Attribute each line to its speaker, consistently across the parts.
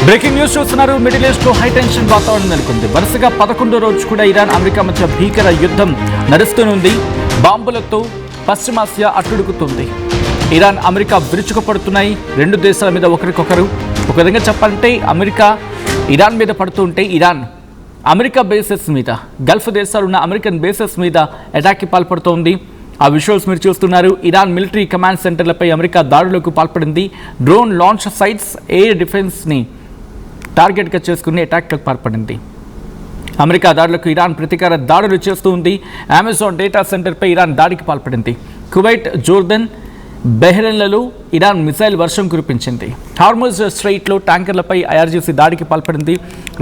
Speaker 1: Breaking news చూస్తున్నారు. Middle east లో high tension వాతావరణం నెలకొంది. వరుసగా 11వ రోజు కూడా ఇరాన్ అమెరికా మధ్య భీకర యుద్ధం నడుస్తూనుంది. బాంబులతో పశ్చిమాసియా అట్టుడుకుతుంది. Iran America విరుచుకుపడుతున్నాయి. రెండు దేశాల మీద ఒకరికొకరు. ఒక విధంగా చెప్పాలంటే అమెరికా ఇరాన్ మీద పడుతుంటే ఇరాన్ అమెరికా బేసెస్ మీద, గల్ఫ్ దేశాలు ఉన్న అమెరికన్ బేసెస్ మీద అటాక్కి పాల్పడుతోంది. ఆ విజువల్స్ మీరు చూస్తున్నారు. ఇరాన్ మిలిటరీ కమాండ్ సెంటర్లపై అమెరికా దాడులకు పాల్పడింది. డ్రోన్ లాంచ్ సైట్స్, ఎయిర్ డిఫెన్స్ని టార్గెట్గా చేసుకుని అటాక్లకు పాల్పడింది. అమెరికా దాడులకు ఇరాన్ ప్రతీకార దాడులు చేస్తూ ఉంది. అమెజాన్ డేటా సెంటర్పై ఇరాన్ దాడికి పాల్పడింది. కువైట్, జోర్దన్, బెహ్రెన్లలో ఇరాన్ మిసైల్ వర్షం కురిపించింది. హార్ముజ్ స్ట్రెయిట్లో ట్యాంకర్లపై ఐఆర్జీసీ దాడికి పాల్పడింది.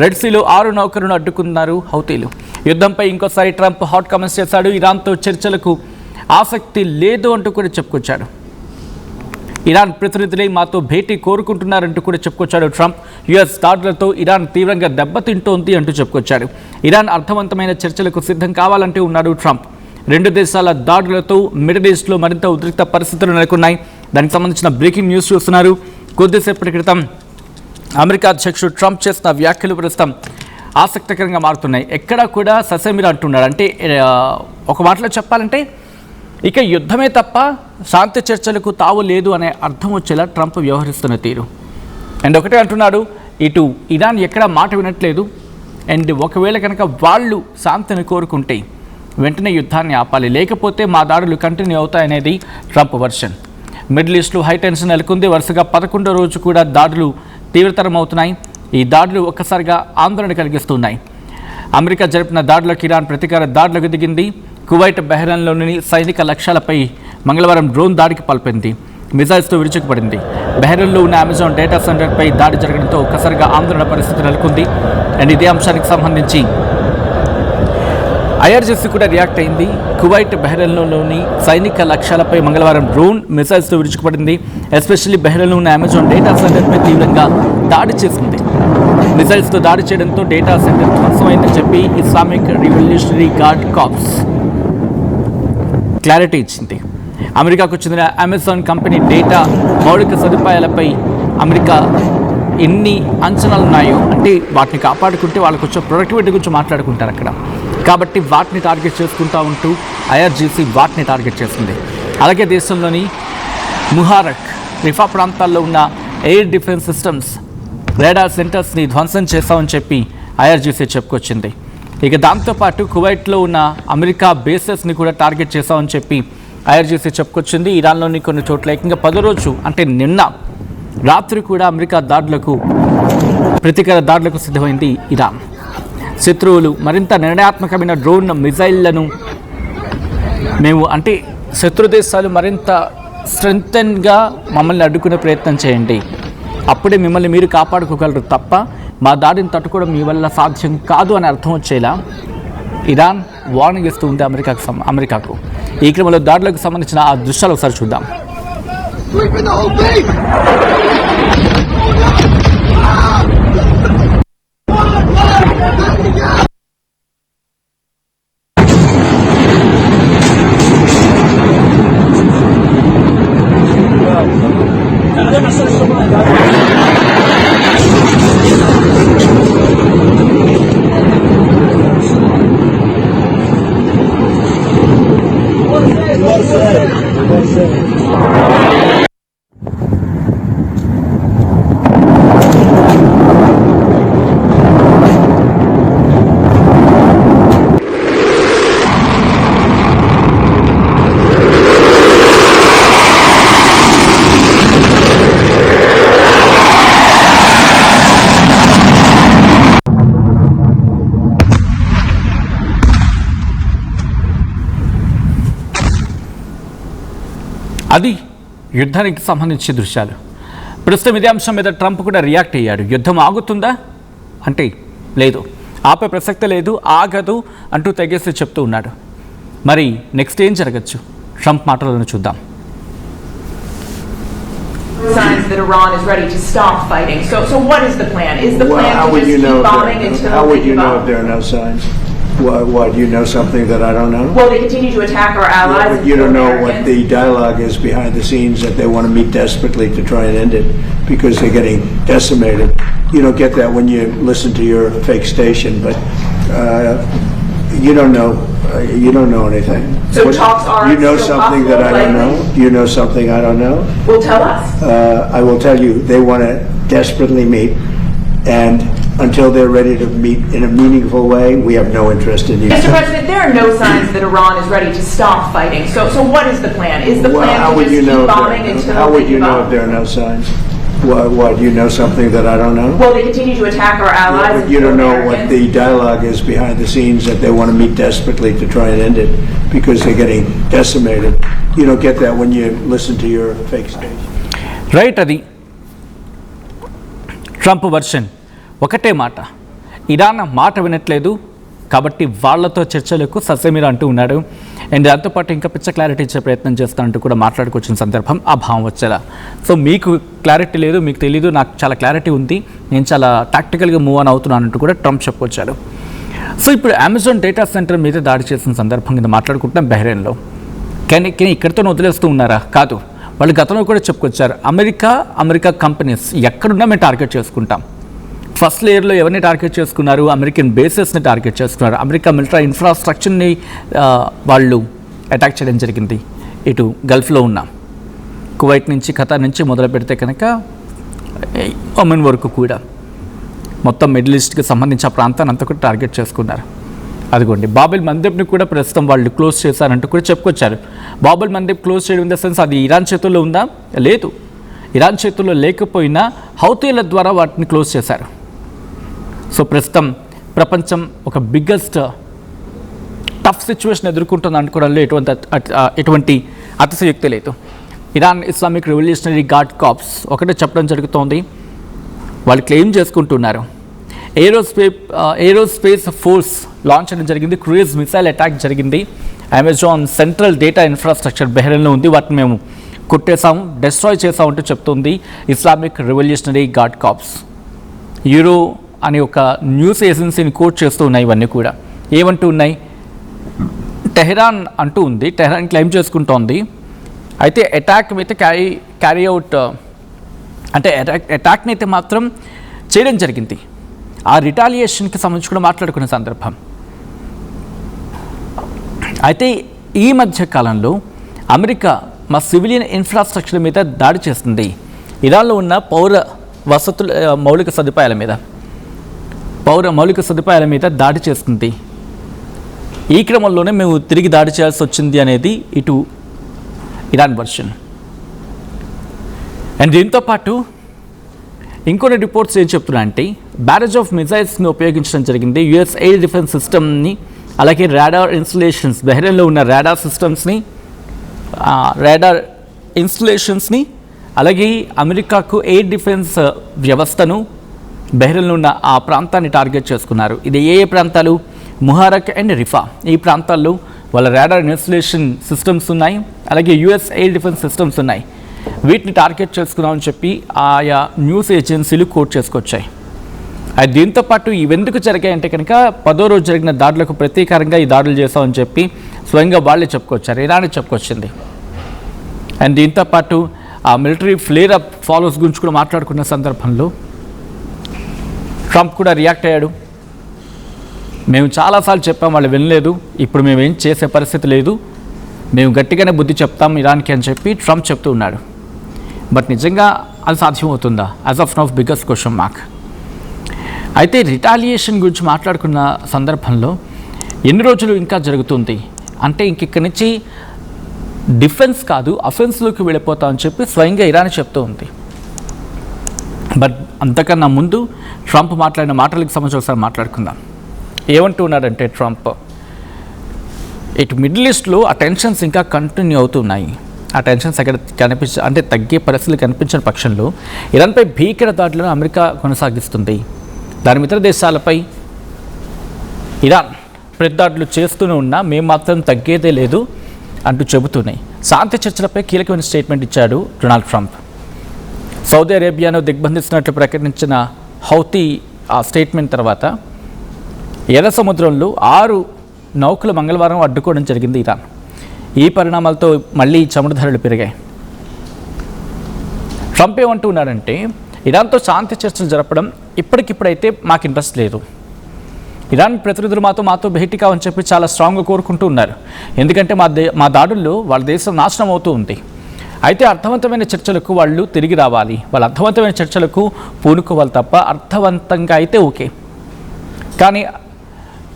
Speaker 1: రెడ్ సీలో 6 నౌకరులను అడ్డుకున్నారు హౌతీలు. యుద్ధంపై ఇంకోసారి ట్రంప్ హాట్ కామెంట్స్ చేశాడు. ఇరాన్తో చర్చలకు ఆసక్తి లేదు అంటూ కూడా చెప్పుకొచ్చాడు. ఇరాన్ ప్రతినిధులే మాతో భేటీ కోరుకుంటున్నారంటూ కూడా చెప్పుకొచ్చాడు ట్రంప్. యుఎస్ దాడులతో ఇరాన్ తీవ్రంగా దెబ్బతింటోంది అంటూ చెప్పుకొచ్చాడు. ఇరాన్ అర్థవంతమైన చర్చలకు సిద్ధం కావాలంటూ ఉన్నాడు ట్రంప్. రెండు దేశాల దాడులతో మిడిల్ ఈస్ట్లో మరింత ఉద్రిక్త పరిస్థితులు నెలకొన్నాయి. దానికి సంబంధించిన బ్రేకింగ్ న్యూస్ చూస్తున్నారు. కొద్దిసేపటి క్రితం అమెరికా అధ్యక్షుడు ట్రంప్ చేసిన వ్యాఖ్యలు ప్రస్తుతం ఆసక్తికరంగా మారుతున్నాయి. ఎక్కడా కూడా ససేమిరా అంటున్నాడు. అంటే ఒక మాటలో చెప్పాలంటే ఇక యుద్ధమే తప్ప శాంతి చర్చలకు తావు లేదు అనే అర్థం వచ్చేలా ట్రంప్ వ్యవహరిస్తున్న తీరు. అండ్ ఒకటే అంటున్నాడు, ఇటు ఇరాన్ ఎక్కడా మాట వినట్లేదు. అండ్ ఒకవేళ కనుక వాళ్ళు శాంతిని కోరుకుంటే వెంటనే యుద్ధాన్ని ఆపాలి, లేకపోతే మా దాడులు కంటిన్యూ అవుతాయనేది ట్రంప్ వర్షన్. మిడిల్ ఈస్ట్లో హై టెన్షన్ నెలకొంది. వరుసగా 11వ రోజు కూడా దాడులు తీవ్రతరం అవుతున్నాయి. ఈ దాడులు ఒక్కసారిగా ఆందోళన కలిగిస్తున్నాయి. అమెరికా జరిపిన దాడులకు ఇరాన్ ప్రతీకార దాడులకు దిగింది. కువైట్, బెహ్రెన్లోని సైనిక లక్ష్యాలపై మంగళవారం డ్రోన్ దాడికి పాల్పడింది. మిజైల్స్తో విరుచుకుపడింది. బెహ్రెన్లో ఉన్న అమెజాన్ డేటా సెంటర్పై దాడి జరగడంతో ఒక్కసారిగా ఆందోళన పరిస్థితి నెలకొంది. అండ్ ఇదే అంశానికి సంబంధించి ఐఆర్జీసీ కూడా రియాక్ట్ అయింది. కువైట్, బెహ్రెన్లోని సైనిక లక్ష్యాలపై మంగళవారం డ్రోన్ మిసైల్స్తో విరుచుకుపడింది. ఎస్పెషల్లీ బెహ్రెన్లో ఉన్న అమెజాన్ డేటా సెంటర్పై తీవ్రంగా దాడి చేసింది. మిసైల్స్తో దాడి చేయడంతో డేటా సెంటర్ ధ్వంసమైందని చెప్పి Islamic revolutionary guard corps clarity ఇచ్చింది. అమెరికాకు చెందిన అమెజాన్ కంపెనీ డేటా మౌలిక సదుపాయాలపై అమెరికా ఎన్ని అంచనాలు ఉన్నాయో, అంటే వాటిని కాపాడుకుంటే వాళ్ళకు వచ్చే ప్రొడక్టివిటీ గురించి మాట్లాడుకుంటారు అక్కడ. కాబట్టి వాటిని టార్గెట్ చేసుకుంటూ ఉంటూ ఐఆర్జీసీ వాటిని టార్గెట్ చేస్తుంది. అలాగే దేశంలోని ముహారక్, రిఫా ప్రాంతాల్లో ఉన్న ఎయిర్ డిఫెన్స్ సిస్టమ్స్, రేడార్ సెంటర్స్ని ధ్వంసం చేస్తామని చెప్పి ఐఆర్జీసీ చెప్పుకొచ్చింది. ఇక దాంతోపాటు కువైట్లో ఉన్న అమెరికా బేసెస్ని కూడా టార్గెట్ చేస్తామని చెప్పి ఐఆర్జీసీ చెప్పుకొచ్చింది. ఇరాన్లోని కొన్ని చోట్ల ఏకంగా 10వ రోజు అంటే నిన్న రాత్రి కూడా అమెరికా దాడులకు, ప్రతీకార దాడులకు సిద్ధమైంది ఇరాన్. శత్రువులు మరింత నిర్ణయాత్మకమైన డ్రోన్ మిజైళ్లను మేము, అంటే శత్రు దేశాలు మరింత స్ట్రెంగ్తన్గా మమ్మల్ని అడ్డుకునే ప్రయత్నం చేయండి, అప్పుడే మిమ్మల్ని మీరు కాపాడుకోగలరు తప్ప మా దాడిని తట్టుకోవడం మీ వల్ల సాధ్యం కాదు అని అర్థం వచ్చేలా ఇరాన్ వార్నింగ్ ఇస్తూ ఉంది అమెరికాకు. ఈ క్రమంలో దాడులకు సంబంధించిన ఆ దృశ్యాలు ఒకసారి చూద్దాం. అది యుద్ధానికి సంబంధించిన దృశ్యాలు. ప్రస్తుతం ఇదే అంశం మీద ట్రంప్ కూడా రియాక్ట్ అయ్యాడు. యుద్ధం ఆగుతుందా అంటే లేదు, ఆపే ప్రసక్తే లేదు, ఆగదు అంటూ తెగేసి చెప్తూ ఉన్నాడు. మరి నెక్స్ట్ ఏం జరగచ్చు ట్రంప్ మాటలను చూద్దాం.
Speaker 2: Signs that Iran is ready to stop fighting. So what is the plan? Is the plan to just keep bombing until
Speaker 3: how would you know if there are no signs? What, you know something that I don't know?
Speaker 2: Well, they continue to attack our allies.
Speaker 3: But
Speaker 2: and
Speaker 3: you
Speaker 2: kill
Speaker 3: don't know what
Speaker 2: Americans.
Speaker 3: the dialogue is behind the scenes, that they want to meet desperately to try and end it because they're getting decimated. You don't get that when you listen to your fake station, but you don't know. You don't know anything.
Speaker 2: So talks are
Speaker 3: You know
Speaker 2: still
Speaker 3: something that I
Speaker 2: possible,
Speaker 3: don't know?
Speaker 2: likely?
Speaker 3: You know something I don't know?
Speaker 2: Well, tell us.
Speaker 3: I will tell you, they want to desperately meet, and until they're ready to meet in a meaningful way, we have no interest in you.
Speaker 2: Mr. President, there are no signs that Iran is ready to stop fighting. So what is the plan? Is the plan
Speaker 3: How
Speaker 2: to
Speaker 3: would
Speaker 2: just
Speaker 3: you know
Speaker 2: keep
Speaker 3: if
Speaker 2: bombing
Speaker 3: there-
Speaker 2: until
Speaker 3: How would
Speaker 2: they
Speaker 3: you
Speaker 2: give
Speaker 3: know
Speaker 2: up?
Speaker 3: if there are no signs? What, you know something that I don't know?
Speaker 2: Well, they continue to attack our allies.
Speaker 3: But
Speaker 2: and
Speaker 3: you
Speaker 2: kill
Speaker 3: don't know what
Speaker 2: Americans.
Speaker 3: the dialogue is behind the scenes, that they want to meet desperately to try and end it because they're getting decimated. You don't get that when you listen to your fake station.
Speaker 1: Right, అది Trump version. ఒకటే మాట, Iran మాట వినట్లేదు కాబట్టి వాళ్లతో చర్చలకు ససేమిరా అంటూ ఉన్నాడు. అండ్ దాంతోపాటు ఇంకా పిచ్చ క్లారిటీ ఇచ్చే ప్రయత్నం చేస్తానంటూ కూడా మాట్లాడుకొచ్చిన సందర్భం ఆ భావం వచ్చేలా. సో మీకు క్లారిటీ లేదు, మీకు తెలీదు, నాకు చాలా క్లారిటీ ఉంది, నేను చాలా టాక్టికల్గా మూవ్ ఆన్ అవుతున్నానంటూ కూడా ట్రంప్ చెప్పుకొచ్చాడు. సో ఇప్పుడు అమెజాన్ డేటా సెంటర్ మీద దాడి చేసిన సందర్భం కింద మాట్లాడుకుంటున్నాం బహ్రెయిన్లో. కానీ ఇక్కడితో వదిలేస్తూ ఉన్నారా? కాదు, వాళ్ళు గతంలో కూడా చెప్పుకొచ్చారు, అమెరికా కంపెనీస్ ఎక్కడున్నా మేము టార్గెట్ చేసుకుంటాం. ఫస్ట్ లేయర్లో ఎవరిని టార్గెట్ చేసుకున్నారు? అమెరికన్ బేసెస్ని టార్గెట్ చేసుకున్నారు. అమెరికా మిలిటరీ ఇన్ఫ్రాస్ట్రక్చర్ని వాళ్ళు అటాక్ చేయడం జరిగింది. ఇటు గల్ఫ్లో ఉన్నాం, కువైట్ నుంచి, ఖతార్ నుంచి మొదలు పెడితే కనుక ఒమన్ వరకు కూడా మొత్తం మిడిల్ ఈస్ట్కి సంబంధించిన ప్రాంతాన్ని అంతా కూడా టార్గెట్ చేసుకున్నారు. అదిగోండి, బాబెల్ మందెబ్ని కూడా ప్రస్తుతం వాళ్ళు క్లోజ్ చేశారంటూ కూడా చెప్పుకొచ్చారు. బాబెల్ మందెబ్ క్లోజ్ చేయడం ఇన్ ద సెన్స్ అది ఇరాన్ చేతుల్లో ఉందా? లేదు, ఇరాన్ చేతుల్లో లేకపోయినా హౌతీల ద్వారా వాటిని క్లోజ్ చేశారు. సో ప్రస్తుతం ప్రపంచం ఒక బిగ్గెస్ట్ టఫ్ సిచ్యువేషన్ ఎదుర్కొంటుంది అనుకోవడంలో ఎటువంటి అతిశయోక్తి లేదు. Iran Islamic revolutionary guard corps ఒకటే చెప్పడం జరుగుతోంది, వాళ్ళు క్లెయిమ్ చేసుకుంటున్నారు. ఏరోస్పేస్ ఫోర్స్ లాంచ్ చేయడం జరిగింది, క్రూయిజ్ మిసైల్ అటాక్ జరిగింది. అమెజాన్ సెంట్రల్ డేటా ఇన్ఫ్రాస్ట్రక్చర్ బహ్రెయిన్లో ఉంది, వాటిని మేము కొట్టేసాము, డెస్ట్రాయ్ చేసామంటూ చెప్తుంది Islamic revolutionary guard corps. Euro అనే ఒక న్యూస్ ఏజెన్సీని కోట్ చేస్తూ ఉన్నాయి. ఇవన్నీ కూడా ఏమంటూ ఉన్నాయి? టెహరాన్ అంటూ ఉంది, టెహరాన్ క్లెయిమ్ చేసుకుంటోంది. అయితే అటాక్ అయితే క్యారీ అవుట్ అంటే అటాక్ని అయితే మాత్రం చేయడం జరిగింది. ఆ రిటాలియేషన్కి సంబంధించి కూడా మాట్లాడుకునే సందర్భం. అయితే ఈ మధ్య కాలంలో అమెరికా మా సివిలియన్ ఇన్ఫ్రాస్ట్రక్చర్ మీద దాడి చేస్తుంది. ఇరాన్లో ఉన్న పౌర మౌలిక సదుపాయాల మీద దాడి చేస్తుంది. ఈ క్రమంలోనే మేము తిరిగి దాడి చేయాల్సి వచ్చింది అనేది ఇటు ఇరాన్ వర్షన్. అండ్ దీంతో పాటు ఇంకొన్ని రిపోర్ట్స్ ఏం చెప్తున్నాయంటే బ్యారేజ్ ఆఫ్ మిజైల్స్ని ఉపయోగించడం జరిగింది. యుఎస్ ఎయిర్ డిఫెన్స్ సిస్టమ్ని, అలాగే రాడార్ ఇన్స్టలేషన్స్, బహ్రెయిన్లో ఉన్న రాడార్ ఇన్స్టలేషన్స్ని, అలాగే అమెరికాకు ఎయిర్ డిఫెన్స్ వ్యవస్థను బహ్రెయిన్లో ఉన్న ఆ ప్రాంతాన్ని టార్గెట్ చేసుకున్నారు. ఇది ఏ ప్రాంతాలు? ముహారక్ అండ్ రిఫా. ఈ ప్రాంతాల్లో వాళ్ళ రాడార్ ఇన్స్టలేషన్ సిస్టమ్స్ ఉన్నాయి, అలాగే యుఎస్ ఎయిర్ డిఫెన్స్ సిస్టమ్స్ ఉన్నాయి. వీటిని టార్గెట్ చేసుకున్నామని చెప్పి ఆయా న్యూస్ ఏజెన్సీలు కోట్ చేసుకొచ్చాయి. అది దీంతోపాటు ఇవెందుకు జరిగాయంటే కనుక 10వ రోజు జరిగిన దాడులకు ప్రతీకారంగా ఈ దాడులు చేస్తామని చెప్పి స్వయంగా వాళ్ళే చెప్పుకొచ్చారు, ఇరానే చెప్పుకొచ్చింది. అండ్ దీంతోపాటు ఆ మిలిటరీ ఫ్లేర్ అప్ ఫాలోస్ గురించి కూడా మాట్లాడుకున్న సందర్భంలో ట్రంప్ కూడా రియాక్ట్ అయ్యాడు. మేము చాలాసార్లు చెప్పాం, వాళ్ళు వినలేదు, ఇప్పుడు మేము ఏం చేసే పరిస్థితి లేదు, మేము గట్టిగానే బుద్ధి చెప్తాం ఇరాన్కి అని చెప్పి ట్రంప్ చెప్తూ ఉన్నాడు. బట్ నిజంగా అది సాధ్యమవుతుందా? As of now biggest question mark. అయితే రిటాలియేషన్ గురించి మాట్లాడుకున్న సందర్భంలో ఎన్ని రోజులు ఇంకా జరుగుతుంది అంటే ఇంకిక్కడి నుంచి డిఫెన్స్ కాదు అఫెన్స్లోకి వెళ్ళిపోతామని చెప్పి స్వయంగా ఇరాన్ చెప్తూ ఉంది. బట్ అంతకన్నా ముందు ట్రంప్ మాట్లాడిన మాటలకు సంబంధించి ఒకసారి మాట్లాడుకుందాం. ఏమంటూ ఉన్నాడంటే ట్రంప్, ఇటు మిడిల్ ఈస్ట్లో ఆ టెన్షన్స్ ఇంకా కంటిన్యూ అవుతున్నాయి. ఆ టెన్షన్స్ ఎక్కడ అంటే తగ్గే పరిస్థితులు కనిపించిన పక్షంలో ఇరాన్పై భీకర దాడులను అమెరికా కొనసాగిస్తుంది. దాని మిత్ర దేశాలపై ఇరాన్ ప్రతిదాడులు చేస్తూనే ఉన్నా మేము మాత్రం తగ్గేదే లేదు అంటూ చెబుతున్నాయి. శాంతి చర్చలపై కీలకమైన స్టేట్మెంట్ ఇచ్చాడు డొనాల్డ్ ట్రంప్. సౌదీ అరేబియాను దిగ్బంధిస్తున్నట్లు ప్రకటించిన హౌతీ ఆ స్టేట్మెంట్ తర్వాత ఎర్ర సముద్రంలో 6 నౌకలు మంగళవారం అడ్డుకోవడం జరిగింది ఇరాన్. ఈ పరిణామాలతో మళ్ళీ చమురు ధరలు పెరిగాయి. ట్రంప్ ఏమంటున్నాడంటే ఇరాన్తో శాంతి చర్చలు జరపడం ఇప్పటికిప్పుడైతే మాకు ఇంట్రెస్ట్ లేదు. ఇరాన్ ప్రతినిధులు మాతో భేటీ కావని చెప్పి చాలా స్ట్రాంగ్గా కోరుకుంటూ ఉన్నారు. ఎందుకంటే మా దాడుల్లో వాళ్ళ దేశం నాశనం అవుతూ ఉంది. అయితే అర్థవంతమైన చర్చలకు వాళ్ళు తిరిగి రావాలి. వాళ్ళ అర్థవంతమైన చర్చలకు పూనుకోవాలి తప్ప అర్థవంతంగా అయితే ఓకే, కానీ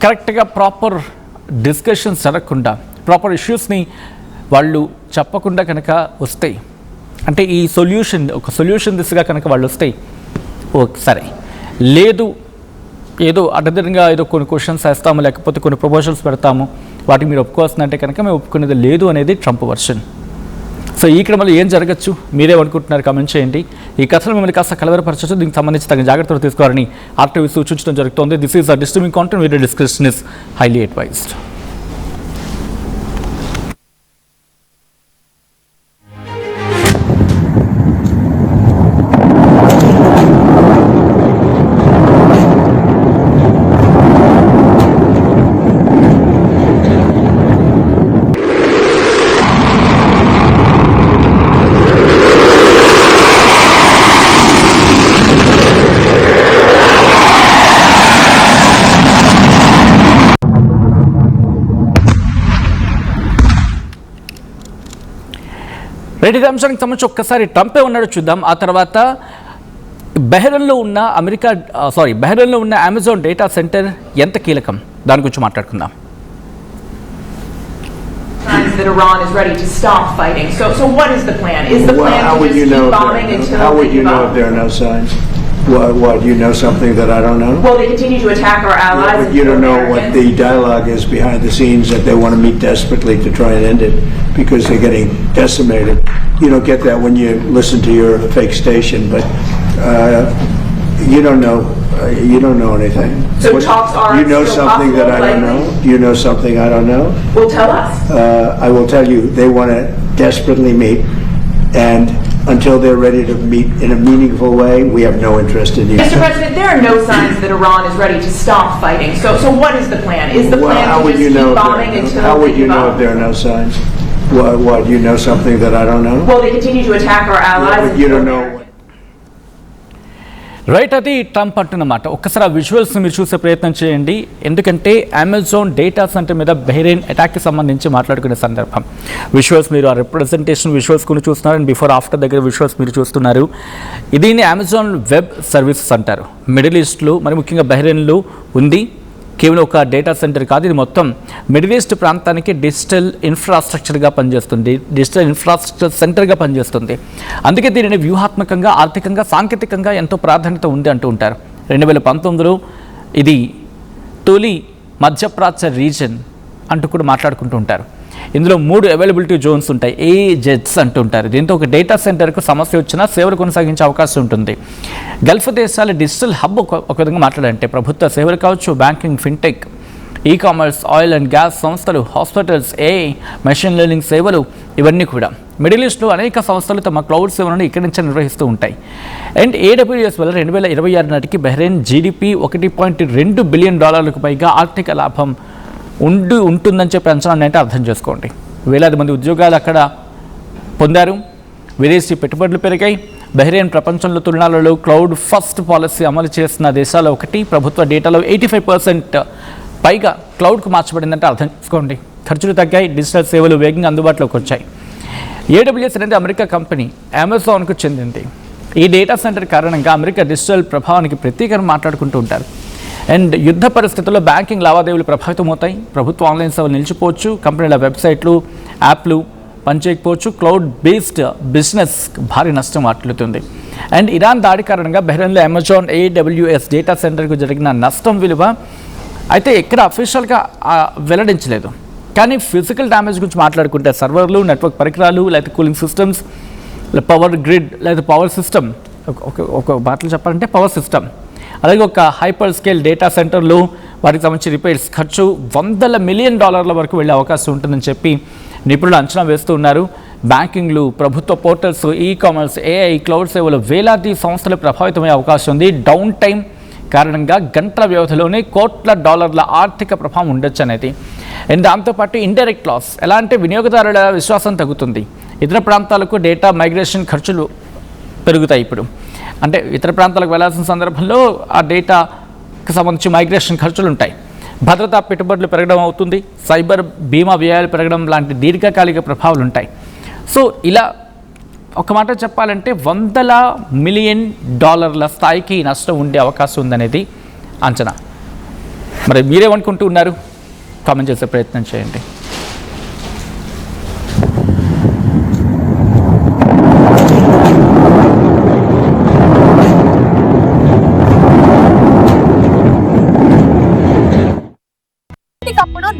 Speaker 1: కరెక్ట్గా ప్రాపర్ డిస్కషన్స్ జరగకుండా ప్రాపర్ ఇష్యూస్ని వాళ్ళు చెప్పకుండా కనుక వస్తాయి, అంటే ఈ ఒక సొల్యూషన్ దిశగా కనుక వాళ్ళు వస్తాయి ఓకే సరే, లేదు ఏదో అడ్డదిరంగా ఏదో కొన్ని క్వశ్చన్స్ వేస్తాము, లేకపోతే కొన్ని ప్రపోజల్స్ పెడతాము, వాటికి మీరు ఒప్పుకోవాల్సిందంటే కనుక మేము ఒప్పుకునేది లేదు అనేది ట్రంప్ వర్షన్. సో ఈ క్రమంలో ఏం జరగచ్చు, మీరేమనుకుంటున్నారు కామెంట్ చేయండి. ఈ కథను మిమ్మల్ని కాస్త కలవరపరచచ్చు, దీనికి సంబంధించి తగిన జాగ్రత్తలు తీసుకోవాలని ఆర్టీవీ సూచించడం జరుగుతోంది. This is a disturbing content, video description is highly advised. Right, ఇది అంశానికి సంబంధించి ఒక్కసారి ట్రంపే ఉన్నాడో చూద్దాం. ఆ తర్వాత బహ్రెయిన్లో ఉన్న అమెజాన్ డేటా సెంటర్ ఎంత కీలకం, దాని గురించి మాట్లాడుకుందాం.
Speaker 2: Signs that Iran is ready to stop fighting. So what is the plan? Is the plan to just keep bombing until
Speaker 3: how would you know if there are no signs? What, you know something that I don't know?
Speaker 2: Well, they continue to attack our allies.
Speaker 3: Yeah, but you don't know what the dialogue is behind the scenes, that they want to meet desperately to try and end it because they're getting decimated. You don't get that when you listen to your fake station, but you don't know. You don't know anything.
Speaker 2: So talks are
Speaker 3: you know
Speaker 2: still
Speaker 3: something that I don't know. You know something I don't know.
Speaker 2: Well, tell us.
Speaker 3: I will tell you. They want to desperately meet, and until they're ready to meet in a meaningful way, we have no interest in you.
Speaker 2: Mr. President, there are no signs that Iran is ready to stop fighting. So what is the plan? Is the plan
Speaker 3: how
Speaker 2: to
Speaker 3: would
Speaker 2: just
Speaker 3: you know
Speaker 2: keep bombing until
Speaker 3: how would
Speaker 2: they
Speaker 3: you
Speaker 2: give
Speaker 3: know
Speaker 2: up?
Speaker 3: if there are no signs? What, you know something that I don't know?
Speaker 2: Well, they continue to attack our allies.
Speaker 3: Yeah, but you don't know.
Speaker 1: Right, అది Trump అంటున్నమాట. ఒక్కసారి ఆ విజువల్స్ని మీరు చూసే ప్రయత్నం చేయండి, ఎందుకంటే Amazon data centre మీద Bahrain అటాక్కి సంబంధించి మాట్లాడుకునే సందర్భం. విజువల్స్ మీరు ఆ రిప్రజెంటేషన్ విజువల్స్ కూడా చూస్తున్నారు, అండ్ బిఫోర్ ఆఫ్టర్ దగ్గర విజువల్స్ మీరు చూస్తున్నారు. దీన్ని అమెజాన్ వెబ్ సర్వీసెస్ అంటారు. మిడిల్ ఈస్ట్లో మరి ముఖ్యంగా బహ్రెయిన్లో ఉంది. కేవలం ఒక డేటా సెంటర్ కాదు, ఇది మొత్తం మిడిల్ ఈస్ట్ ప్రాంతానికి డిజిటల్ ఇన్ఫ్రాస్ట్రక్చర్గా పనిచేస్తుంది, డిజిటల్ ఇన్ఫ్రాస్ట్రక్చర్ సెంటర్గా పనిచేస్తుంది. అందుకే దీనిని వ్యూహాత్మకంగా, ఆర్థికంగా, సాంకేతికంగా ఎంతో ప్రాధాన్యత ఉంది అంటూ ఉంటారు. 2019లో ఇది తొలి మధ్యప్రాచ్య రీజన్ అంటూ కూడా మాట్లాడుకుంటూ ఉంటారు. ఇందులో 3 అవైలబిలిటీ జోన్స్ ఉంటాయి, AJETS అంటుంటారు. దీంతో ఒక డేటా సెంటర్కు సమస్య వచ్చినా సేవలు కొనసాగించే అవకాశం ఉంటుంది. గల్ఫ్ దేశాల డిజిటల్ హబ్ ఒక విధంగా మాట్లాడాలంటే ప్రభుత్వ సేవలు కావచ్చు, banking, fintech, e commerce, oil and gas సంస్థలు, హాస్పిటల్స్, AI, మెషిన్ లెర్నింగ్ సేవలు, ఇవన్నీ కూడా మిడిల్ ఈస్ట్లో అనేక సంస్థలు తమ క్లౌడ్ సేవలను ఇక్కడి నుంచే నిర్వహిస్తూ ఉంటాయి. అండ్ AWS వల్ల 2026 నాటికి బహ్రెయిన్ GDP $1.2 బిలియన్ పైగా ఆర్థిక లాభం ఉంటుందని చెప్పి అంచనా అంటే అర్థం చేసుకోండి. వేలాది మంది ఉద్యోగాలు అక్కడ పొందారు, విదేశీ పెట్టుబడులు పెరిగాయి. బహ్రెయిన్ ప్రపంచంలో తులనాలలో క్లౌడ్ ఫస్ట్ పాలసీ అమలు చేస్తున్న దేశాల ఒకటి. ప్రభుత్వ డేటాలో 85% పైగా క్లౌడ్కు మార్చబడిందంటే అర్థం చేసుకోండి. ఖర్చులు తగ్గాయి, డిజిటల్ సేవలు వేగంగా అందుబాటులోకి వచ్చాయి. AWS అనేది అమెరికా కంపెనీ, అమెజాన్కు చెందింది. ఈ డేటా సెంటర్ కారణంగా అమెరికా డిజిటల్ ప్రభావానికి ప్రత్యేకంగా మాట్లాడుకుంటూ ఉంటారు. అండ్ యుద్ధ పరిస్థితుల్లో బ్యాంకింగ్ లావాదేవీలు ప్రభావితమవుతాయి, ప్రభుత్వ ఆన్లైన్ సేవలు నిలిచిపోవచ్చు, కంపెనీల వెబ్సైట్లు, యాప్లు పనిచేయకపోవచ్చు, క్లౌడ్ బేస్డ్ బిజినెస్ భారీ నష్టం వాటిల్లుతుంది. అండ్ ఇరాన్ దాడి కారణంగా బహ్రెయిన్లో అమెజాన్ AWS డేటా సెంటర్కు జరిగిన నష్టం విలువ అయితే ఎక్కడ అఫీషియల్గా వెల్లడించలేదు. కానీ ఫిజికల్ డ్యామేజ్ గురించి మాట్లాడుకుంటే సర్వర్లు, నెట్వర్క్ పరికరాలు, లేకపోతే కూలింగ్ సిస్టమ్స్, పవర్ గ్రిడ్ లేదా పవర్ సిస్టమ్, ఒక మాటలు చెప్పాలంటే పవర్ సిస్టమ్, అలాగే ఒక హైపర్ స్కేల్ డేటా సెంటర్లు, వాటికి సంబంధించి రిపేర్స్ ఖర్చు $100 మిలియన్ వరకు వెళ్ళే అవకాశం ఉంటుందని చెప్పి నిపుణులు అంచనా వేస్తూ ఉన్నారు. బ్యాంకింగ్లు, ప్రభుత్వ portals, e commerce, AI, cloud సేవలు వేలాది సంస్థలు ప్రభావితమయ్యే అవకాశం ఉంది. డౌన్ టైం, కారణంగా గంటల వ్యవధిలోనే కోట్ల డాలర్ల ఆర్థిక ప్రభావం ఉండొచ్చు అనేది. అండ్ దాంతోపాటు ఇండైరెక్ట్ లాస్, ఎలా అంటే వినియోగదారుల విశ్వాసం తగ్గుతుంది, ఇతర ప్రాంతాలకు డేటా మైగ్రేషన్ ఖర్చులు పెరుగుతాయి. ఇప్పుడు అంటే ఇతర ప్రాంతాలకు వెళ్లాల్సిన సందర్భంలో ఆ డేటాకి సంబంధించి మైగ్రేషన్ ఖర్చులు ఉంటాయి, భద్రతా పెట్టుబడులు పెరగడం అవుతుంది, సైబర్ బీమా వ్యయాలు పెరగడం లాంటి దీర్ఘకాలిక ప్రభావాలు ఉంటాయి. సో ఇలా ఒక మాట చెప్పాలంటే $100 మిలియన్ స్థాయికి నష్టం ఉండే అవకాశం ఉందనేది అంచనా. మరి మీరేమనుకుంటూ ఉన్నారు? కామెంట్ చేసే ప్రయత్నం చేయండి.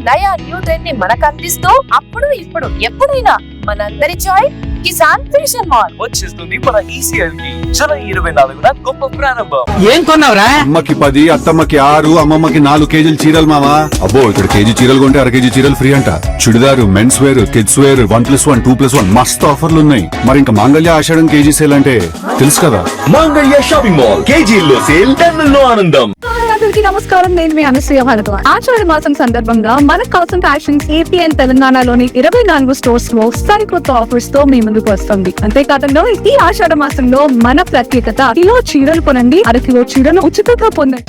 Speaker 4: నయా న్యూ ని మనకు అందిస్తూ అప్పుడు ఇప్పుడు ఎప్పుడైనా మనందరి చాయిస్ కిసాన్ ఫ్యాషన్ మాల్
Speaker 5: వచ్చేస్తుంది మన ఈసీఎల్ కి జూలై 24న గొప్ప ప్రారంభం.
Speaker 6: ఏం కొన్నావురా?
Speaker 7: అమ్మకి 10, అత్తమ్మకి 6, అమ్మమ్మకి 4 కేజీలు చీరలు మావా. అబ్బో ఇక్కడ కేజీ చీరలు కొంటే 1/2 కేజీ చీరలు ఫ్రీ అంట. Churidar, men's wear, kids wear 1+1, 2+1 మస్తు ఆఫర్లు ఉన్నాయి. మరి ఇంకా మాంగళ్య ఆషాఢం కేజీ సేల్ అంటే తెలుసు కదా.
Speaker 5: మాంగళ్య షాపింగ్ మాల్ కేజీల్లో సేల్, టన్నుల్లో ఆనందం.
Speaker 4: అందరికీ నమస్కారం, నేను మీ అనసూయ భారద్వాజ్. ఆషాఢ మాసం సందర్భంగా మన కాసన్ ఫ్యాషన్స్ ఏపీ అండ్ తెలంగాణలోని 24 స్టోర్స్ లో సరికొత్త ఆఫర్స్ తో మీ ముందుకు వస్తుంది. అంతేకాదంలో ఈ ఆషాఢ మాసంలో మన ప్రత్యేకత, కిలో చీరలు కొనండి, 1/2 కిలో చీరలు ఉచితంగా పొందండి.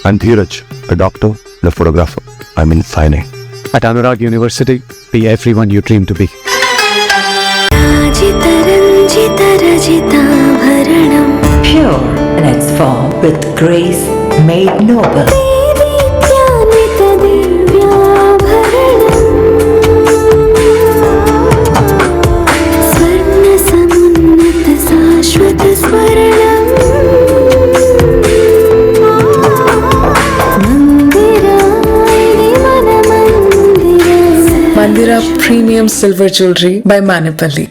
Speaker 8: I'm Dheeraj, a doctor and a photographer. I'm in fine art. At Anurag University, be everyone you dream to be.
Speaker 9: Pure in its form with grace made noble.
Speaker 10: Mandira Premium Silver Jewelry by Manipali.